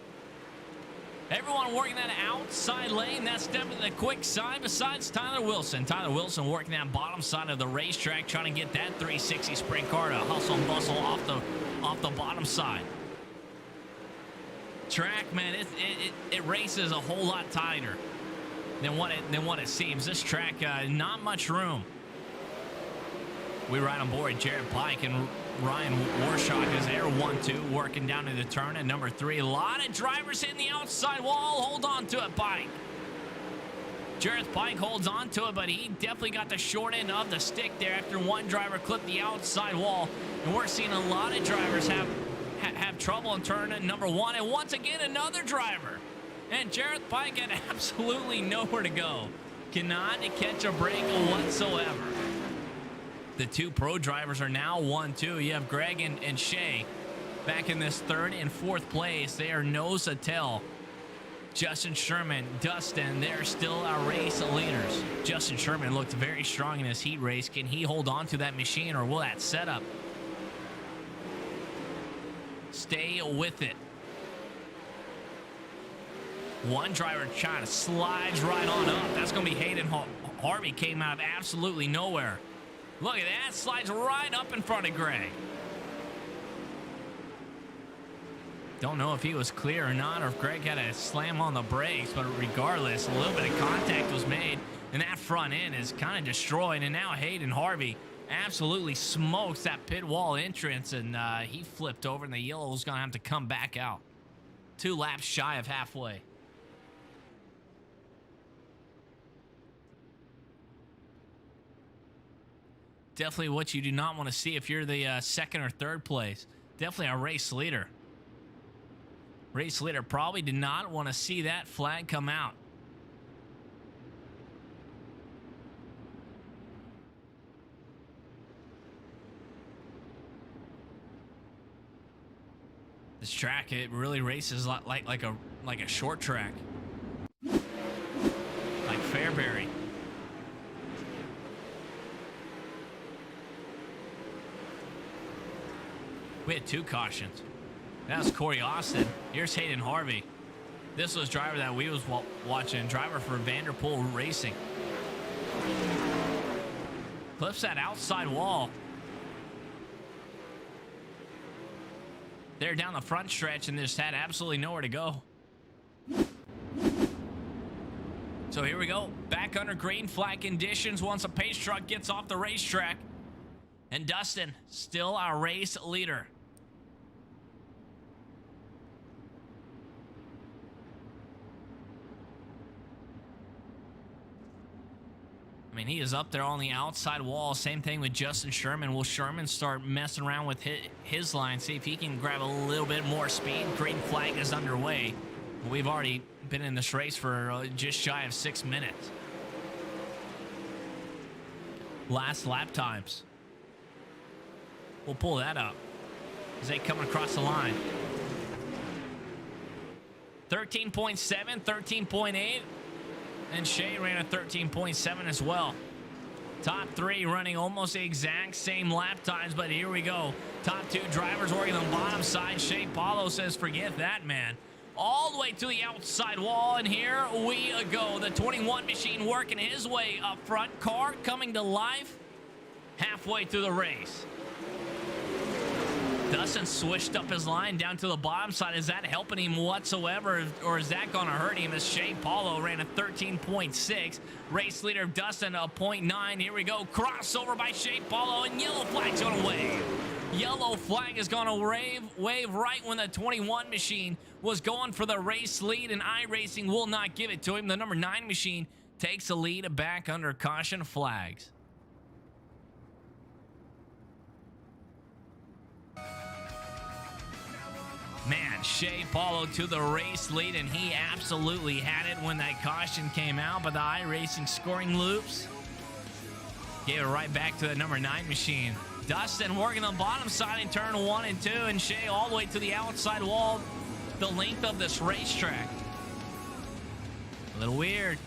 Everyone working that outside lane, that's definitely the quick side besides Tyler Wilson. Tyler Wilson working that bottom side of the racetrack, trying to get that 360 sprint car to hustle and bustle off the bottom side. Track, man, it races a whole lot tighter than what it seems. This track, not much room. We ride on board Jared Pike and Ryan Warshock is there. 1-2 working down to the turn at number 3. A lot of drivers hitting the outside wall. Hold on to it, Pike. Jared Pike holds on to it, but he definitely got the short end of the stick there after one driver clipped the outside wall. And we're seeing a lot of drivers have trouble in turn at number 1. And once again, another driver. And Jared Pike had absolutely nowhere to go. Cannot catch a break whatsoever. The 2 pro drivers are now 1-2. You have Greg and Shea back in this 3rd and 4th place. They are nose to tail. Justin Sherman, Dustin, they're still our race leaders. Justin Sherman looked very strong in his heat race. Can he hold on to that machine, or will that setup stay with it? One driver trying to slide right on up. That's going to be Hayden Harvey. Came out of absolutely nowhere. Look at that, slides right up in front of Greg. Don't know if he was clear or not, or if Greg had a slam on the brakes, but regardless, a little bit of contact was made, and that front end is kind of destroyed, and now Hayden Harvey absolutely smokes that pit wall entrance, and he flipped over, and the yellow is going to have to come back out. 2 laps shy of halfway. Definitely what you do not want to see if you're the second or third place. Definitely a race leader. Race leader probably did not want to see that flag come out. This track, it really races like a short track. Like Fairbury. We had 2 cautions. That was Corey Austin. Here's Hayden Harvey. This was driver that we was watching. Driver for Vanderpool Racing. Clips that outside wall. They're down the front stretch and just had absolutely nowhere to go. So here we go. Back under green flag conditions once a pace truck gets off the racetrack. And Dustin, still our race leader. I mean, he is up there on the outside wall. Same thing with Justin Sherman. Will Sherman start messing around with his line, see if he can grab a little bit more speed? Green flag is underway. We've already been in this race for just shy of 6 minutes. Last lap times. We'll pull that up as they come across the line. 13.7, 13.8. And Shea ran a 13.7 as well. Top 3 running almost the exact same lap times, but here we go. Top 2 drivers working on the bottom side. Shea Paulo says, forget that, man. All the way to the outside wall, and here we go. The 21 machine working his way up front. Car coming to life halfway through the race. Dustin switched up his line down to the bottom side. Is that helping him whatsoever, or is that going to hurt him? As Shea Paulo ran a 13.6. Race leader Dustin a 0.9. Here we go. Crossover by Shea Paulo, and yellow flag's going to wave. Yellow flag is going to wave right when the 21 machine was going for the race lead, and iRacing will not give it to him. The number 9 machine takes the lead back under caution flags. Man, Shea Paulo to the race lead, and he absolutely had it when that caution came out, but the iRacing scoring loops gave it right back to the number 9 machine. Dustin working on the bottom side in turn 1 and 2, and Shea all the way to the outside wall, the length of this racetrack. A little weird.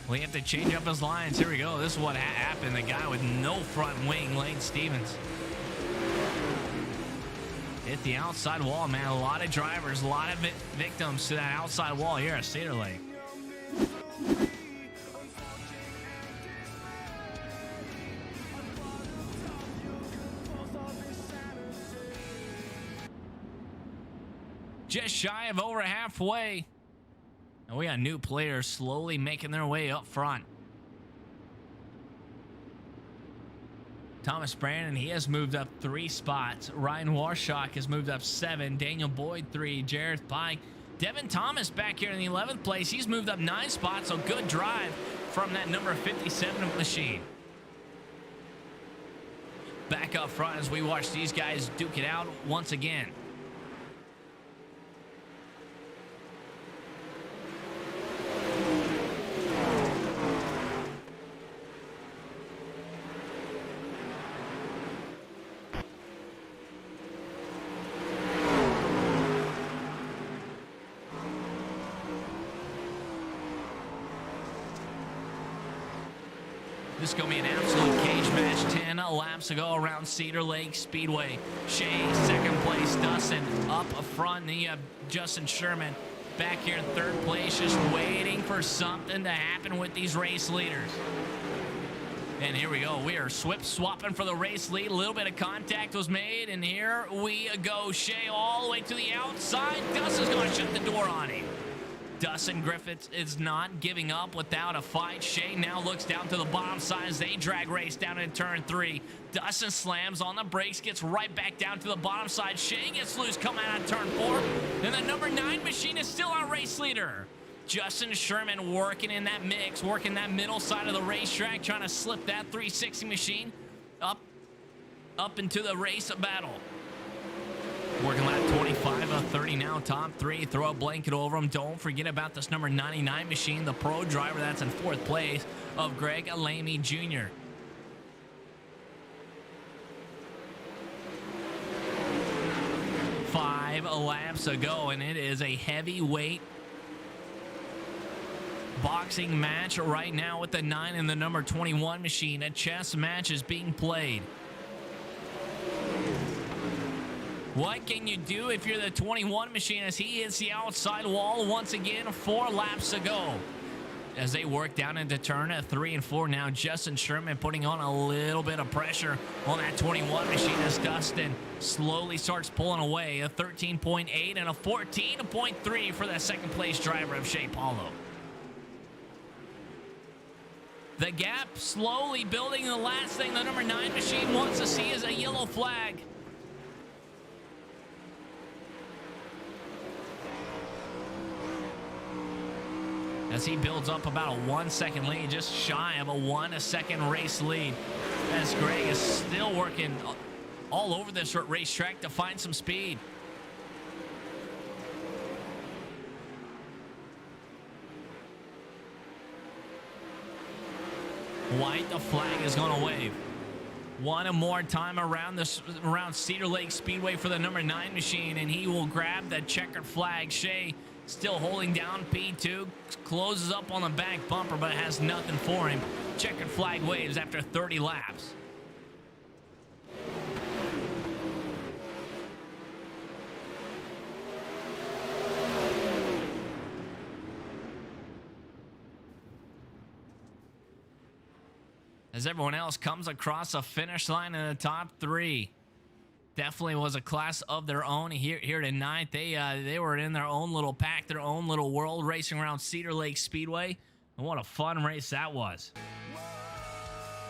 We have to change up his lines. Here we go. This is what happened. The guy with no front wing, Lane Stevens. Hit the outside wall, man. A lot of drivers, a lot of victims to that outside wall here at Cedar Lake. Just shy of over halfway. And we got new players slowly making their way up front. Thomas Brandon, he has moved up 3 spots. Ryan Warshock has moved up 7. Daniel Boyd 3. Jareth Pike. Devin Thomas back here in the 11th place. He's moved up 9 spots, so good drive from that number 57 machine. Back up front as we watch these guys duke it out once again. This is going to be an absolute cage match. 10 laps to go around Cedar Lake Speedway. Shea, second place. Dustin up front. And then you have Justin Sherman back here in third place, just waiting for something to happen with these race leaders. And here we go. We are swapping for the race lead. A little bit of contact was made, and here we go. Shea all the way to the outside. Dustin's going to shut the door on him. Dustin Griffiths is not giving up without a fight. Shea now looks down to the bottom side as they drag race down in turn 3. Dustin slams on the brakes, gets right back down to the bottom side. Shea gets loose coming out of turn 4. And the number 9 machine is still our race leader. Justin Sherman working in that mix, working that middle side of the racetrack, trying to slip that 360 machine up into the race battle. Working lap 25 of 30 now, top three. Throw a blanket over him. Don't forget about this number 99 machine, the pro driver that's in fourth place of Greg Alamy Jr. Five laps ago, and it is a heavyweight boxing match right now with the 9 and the number 21 machine. A chess match is being played. What can you do if you're the 21 machine as he hits the outside wall once again 4 laps ago? As they work down into turn at 3 and 4 now, Justin Sherman putting on a little bit of pressure on that 21 machine as Dustin slowly starts pulling away. A 13.8 and a 14.3 for the second place driver of Shea Paulo. The gap slowly building. The last thing the number 9 machine wants to see is a yellow flag. As he builds up about a 1 second lead, just shy of a 1 second race lead. As Greg is still working all over this racetrack to find some speed. White, the flag is going to wave. One more time around Cedar Lake Speedway for the number 9 machine, and he will grab the checkered flag. Shea still holding down P2, closes up on the back bumper, but it has nothing for him. Checkered flag waves after 30 laps. As everyone else comes across a finish line in the top 3. Definitely was a class of their own here tonight. They were in their own little pack, their own little world, racing around Cedar Lake Speedway. And what a fun race that was.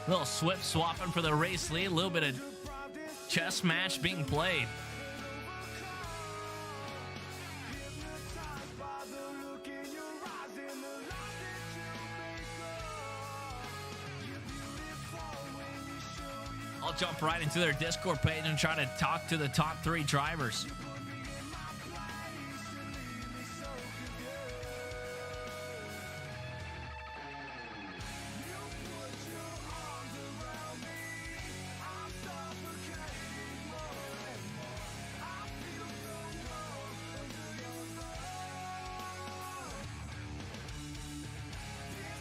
A little Swift swapping for the race lead, a little bit of chess match being played. I'll jump right into their Discord page and try to talk to the top 3 drivers.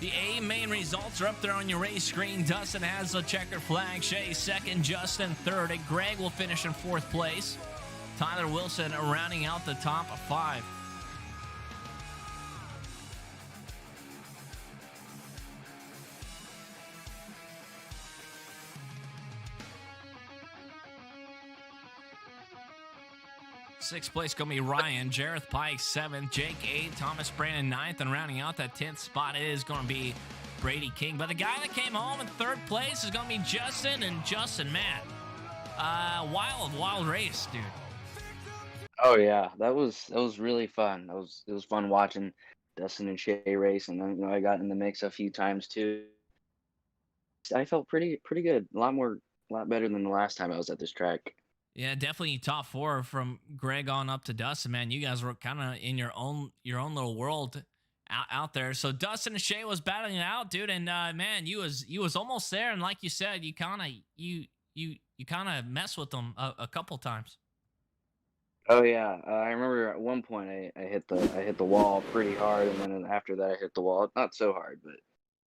The A main results are up there on your race screen. Dustin has the checkered flag. Shea second, Justin third, and Greg will finish in fourth place. Tyler Wilson rounding out the top 5. Sixth place going to be Ryan. Jareth Pike 7th. Jake 8th. Thomas Brandon 9th. And rounding out that 10th spot is going to be Brady King. But the guy that came home in third place is going to be Justin. And Justin, man, wild race, dude. Oh yeah, that was really fun. It was fun watching Dustin and Shea race, and then I got in the mix a few times too. I felt pretty good. A lot better than the last time I was at this track. Yeah, definitely top 4 from Greg on up to Dustin, man. You guys were kind of in your own little world out there. So Dustin and Shea was battling it out, dude, and man, you was almost there, and like you said, you kind of messed with them a couple times. Oh yeah, I remember at one point I hit the wall pretty hard, and then after that I hit the wall not so hard, but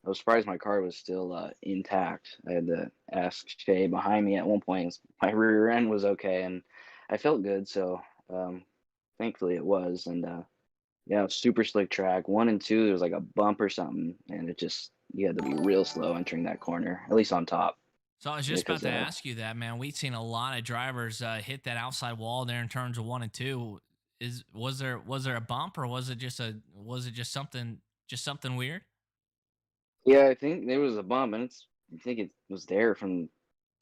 I was surprised my car was still intact. I had to ask Shea behind me at one point. My rear end was okay, and I felt good, so thankfully it was. And yeah, super slick track. 1 and 2, there was like a bump or something, and you had to be real slow entering that corner, at least on top. So I was just about to ask you that, man. We've seen a lot of drivers hit that outside wall there in terms of 1 and 2. Was there a bump, or was it just something weird? Yeah, I think there was a bump, and I think it was there from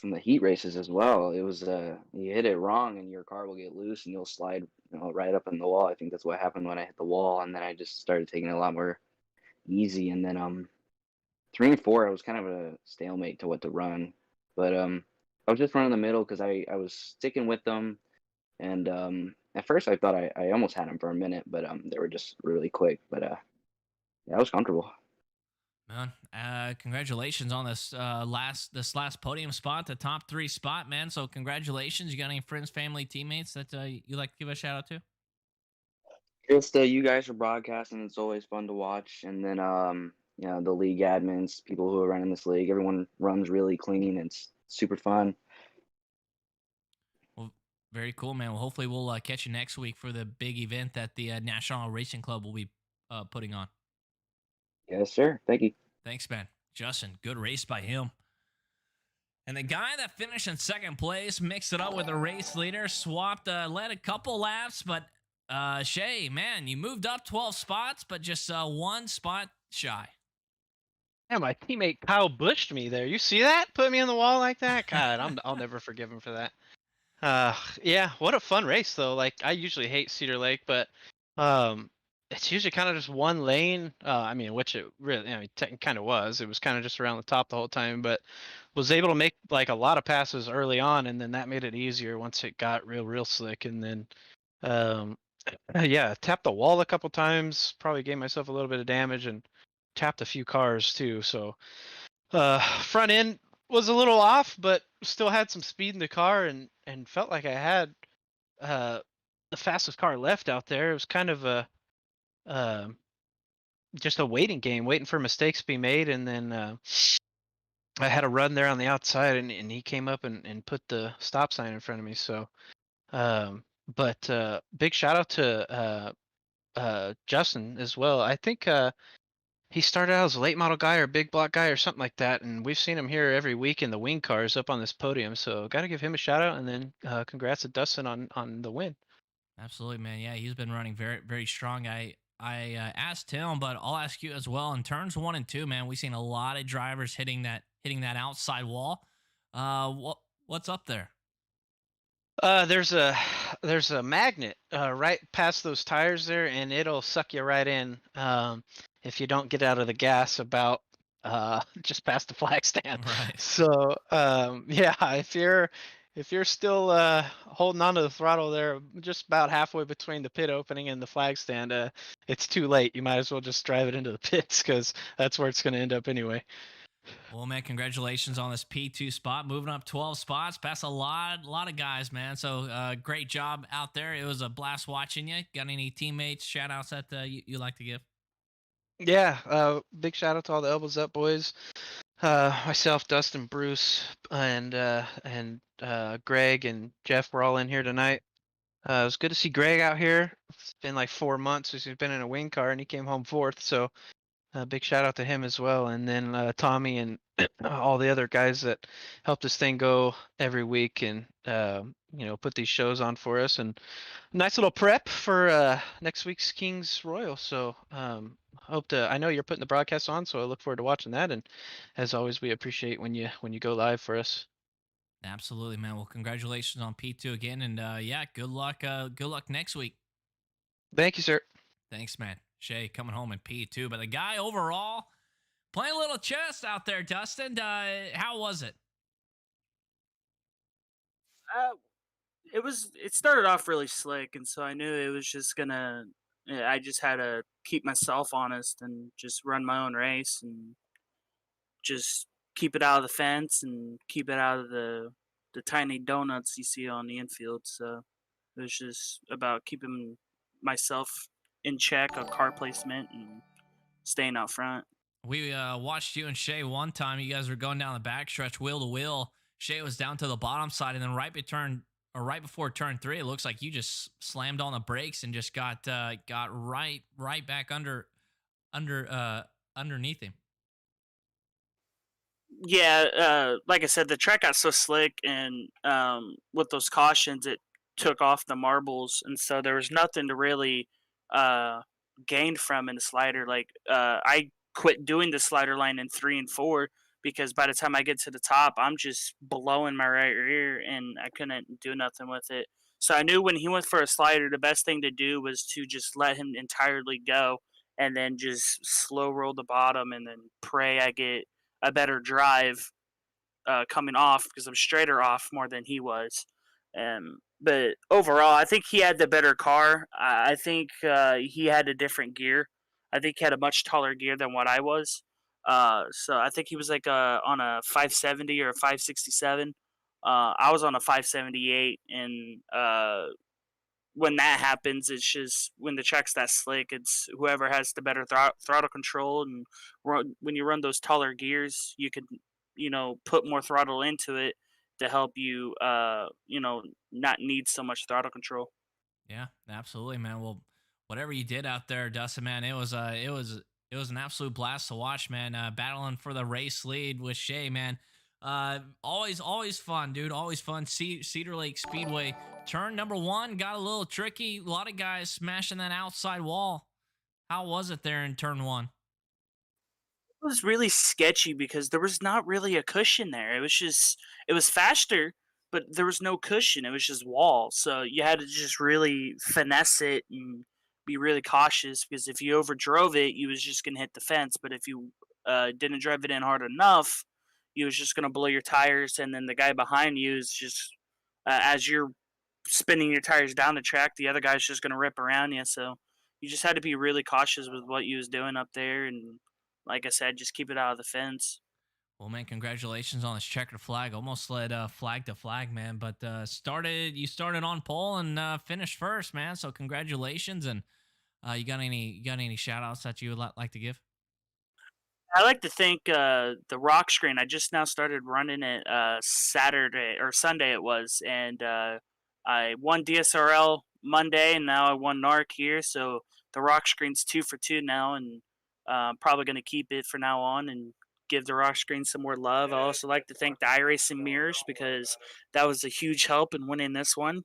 from the heat races as well. It was you hit it wrong and your car will get loose and you'll slide, right up in the wall. I think that's what happened when I hit the wall, and then I just started taking it a lot more easy. And then 3 and 4, I was kind of a stalemate to what to run, but I was just running the middle because I was sticking with them. And at first I thought I almost had them for a minute, but they were just really quick. But yeah, I was comfortable. Man, congratulations on this last podium spot, the top three spot, man. So congratulations. You got any friends, family, teammates that you like to give a shout out to? Just you guys are broadcasting. It's always fun to watch. And then the league admins, people who are running this league, everyone runs really clean. It's super fun. Well, very cool, man. Well, hopefully we'll catch you next week for the big event that the National Racing Club will be putting on. Yes, sir. Thank you. Thanks, man. Justin, good race by him. And the guy that finished in second place mixed it up with the race leader, swapped, led a couple laps, but Shay, man, you moved up 12 spots, but just one spot shy. Yeah, my teammate Kyle bushed me there. You see that? Put me on the wall like that? God, I'll never forgive him for that. Yeah, what a fun race though. Like I usually hate Cedar Lake, but it's usually kind of just one lane. I mean, which it really, kind of was. It was kind of just around the top the whole time, but was able to make like a lot of passes early on, and then that made it easier once it got real slick. And then, um, yeah, tapped the wall a couple times. Probably gave myself a little bit of damage and tapped a few cars too. So front end was a little off, but still had some speed in the car and felt like I had uh, the fastest car left out there. It was kind of a uh, just a waiting game, waiting for mistakes to be made, and then I had a run there on the outside, and he came up and put the stop sign in front of me. So, but big shout out to Justin as well. I think he started out as a late model guy or a big block guy or something like that, and we've seen him here every week in the wing cars up on this podium. So got to give him a shout out, and then congrats to Dustin on the win. Absolutely, man. Yeah, he's been running very, very strong. I asked him, but I'll ask you as well. In turns 1 and 2, man, we've seen a lot of drivers hitting that outside wall. What's up there? There's a magnet right past those tires there, and it'll suck you right in if you don't get out of the gas about just past the flag stand. Right. So yeah, if you're still holding onto the throttle there, just about halfway between the pit opening and the flag stand, it's too late. You might as well just drive it into the pits because that's where it's going to end up anyway. Well, man, congratulations on this P2 spot, moving up 12 spots, past a lot of guys, man. So great job out there. It was a blast watching you. Got any teammates, shout outs that you like to give? Yeah, big shout out to all the Elbows Up boys. Myself, Dustin, Bruce, and Greg and Jeff were all in here tonight. It was good to see Greg out here. It's been like 4 months since he's been in a wing car, and he came home fourth. So big shout out to him as well. And then Tommy and all the other guys that help this thing go every week and put these shows on for us. And nice little prep for next week's Kings Royal. So I know you're putting the broadcast on, so I look forward to watching that. And as always, we appreciate when you go live for us. Absolutely, man. Well, congratulations on P2 again, and yeah, good luck. Good luck next week. Thank you, sir. Thanks, man. Shay coming home in P2, but the guy overall playing a little chess out there. Dustin, how was it? It started off really slick, and so I knew it was just gonna. I just had to keep myself honest and just run my own race and just keep it out of the fence and keep it out of the tiny donuts you see on the infield. So it was just about keeping myself in check, a car placement, and staying out front. We watched you and Shay one time. You guys were going down the backstretch wheel to wheel. Shay was down to the bottom side, and then right before turn 3, it looks like you just slammed on the brakes and just got right back underneath him. Yeah, like I said, the track got so slick, and with those cautions, it took off the marbles, and so there was nothing to really gain from in the slider. Like I quit doing the slider line in 3 and 4 because by the time I get to the top, I'm just blowing my right rear and I couldn't do nothing with it. So I knew when he went for a slider, the best thing to do was to just let him entirely go and then just slow roll the bottom and then pray I get a better drive coming off because I'm straighter off more than he was. But overall, I think he had the better car. I think he had a different gear. I think he had a much taller gear than what I was. So I think he was like on a 570 or a 567. I was on a 578, and when that happens, it's just when the track's that slick, it's whoever has the better throttle control. And when you run those taller gears, you could, put more throttle into it to help you, not need so much throttle control. Yeah, absolutely, man. Well, whatever you did out there, Dustin, man, it was an absolute blast to watch, man. Battling for the race lead with Shay, man. Always fun, dude. Always fun. Cedar Lake Speedway turn number 1 got a little tricky. A lot of guys smashing that outside wall. How was it there in turn 1? It was really sketchy because there was not really a cushion there. It was faster, but there was no cushion. It was just wall. So you had to just really finesse it and be really cautious because if you overdrove it, you was just gonna hit the fence. But if you didn't drive it in hard enough, you was just gonna blow your tires, and then the guy behind you is just as you're spinning your tires down the track, the other guy's just gonna rip around you. So you just had to be really cautious with what you was doing up there, and like I said, just keep it out of the fence. Well, man, congratulations on this checkered flag. Almost led flag to flag, man. But you started on pole and finished first, man. So congratulations. And you got any shout outs that you would like to give? I like to think the rock screen. I just now started running it Saturday or Sunday it was, and I won DSRL Monday, and now I won NARC here. So the rock screen's 2 for 2 now, and I'm probably going to keep it for now on and give the rock screen some more love. I also like to thank the iRacing mirrors because that was a huge help in winning this one.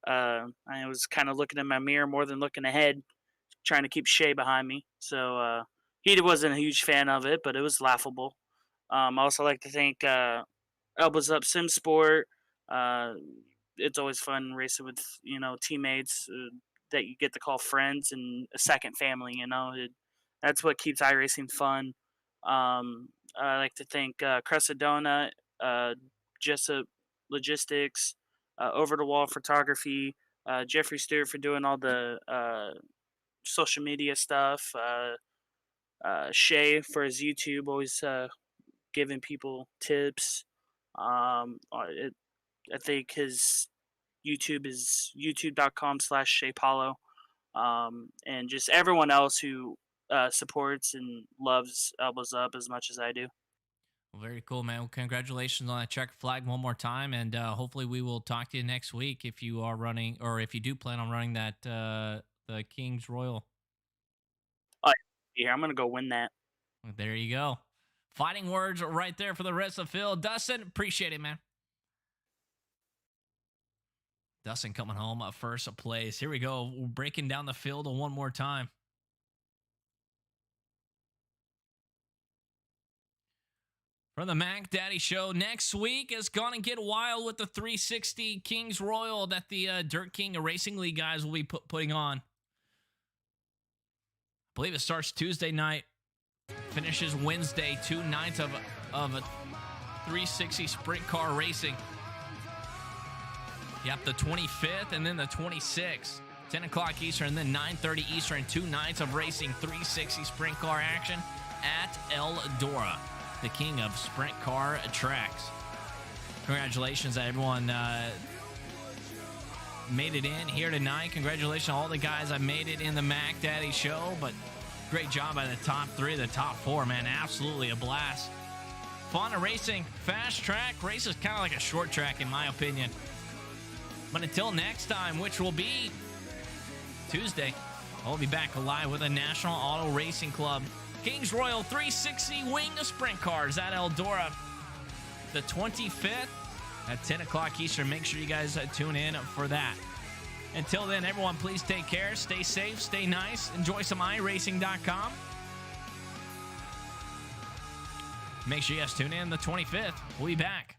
I was kind of looking in my mirror more than looking ahead, trying to keep Shay behind me. So he wasn't a huge fan of it, but it was laughable. I also like to thank Elbows Up Sim Sport. Uh, it's always fun racing with teammates that you get to call friends and a second family. That's what keeps iRacing fun. I like to thank Cresadona, Jessup Logistics, Over the Wall Photography, Jeffrey Stewart for doing all the social media stuff. Shay for his YouTube, always giving people tips. I think his YouTube is youtube.com/Shay Paulo. And just everyone else who supports and loves Elbows Up as much as I do. Well, very cool, man. Well, congratulations on that checkered flag one more time. And hopefully we will talk to you next week if you are running, or if you do plan on running that the King's Royal. Yeah, I'm gonna go win that. There you go. Fighting words right there for the rest of the field. Dustin, appreciate it, man. Dustin coming home first place. Here we go. We're breaking down the field one more time. From the Mac Daddy Show, next week is going to get wild with the 360 Kings Royal that the Dirt King Racing League guys will be putting on. I believe it starts Tuesday night, finishes Wednesday, 2 nights of a 360 sprint car racing. Yep, the 25th and then the 26th, 10 o'clock Eastern, and then 9:30 Eastern, 2 nights of racing 360 sprint car action at Eldora, the king of sprint car tracks. Congratulations to everyone made it in here tonight. Congratulations to all the guys that made it in the Mac Daddy Show, but great job by the top 3, the top 4, man. Absolutely a blast. Fun racing, fast track. Race is kind of like a short track in my opinion. But until next time, which will be Tuesday, I'll be back live with the National Auto Racing Club Kings Royal 360 Wing Sprint Cars at Eldora, the 25th at 10 o'clock Eastern. Make sure you guys tune in for that. Until then, everyone, please take care, stay safe, stay nice, enjoy some iRacing.com. Make sure you guys tune in the 25th. We'll be back.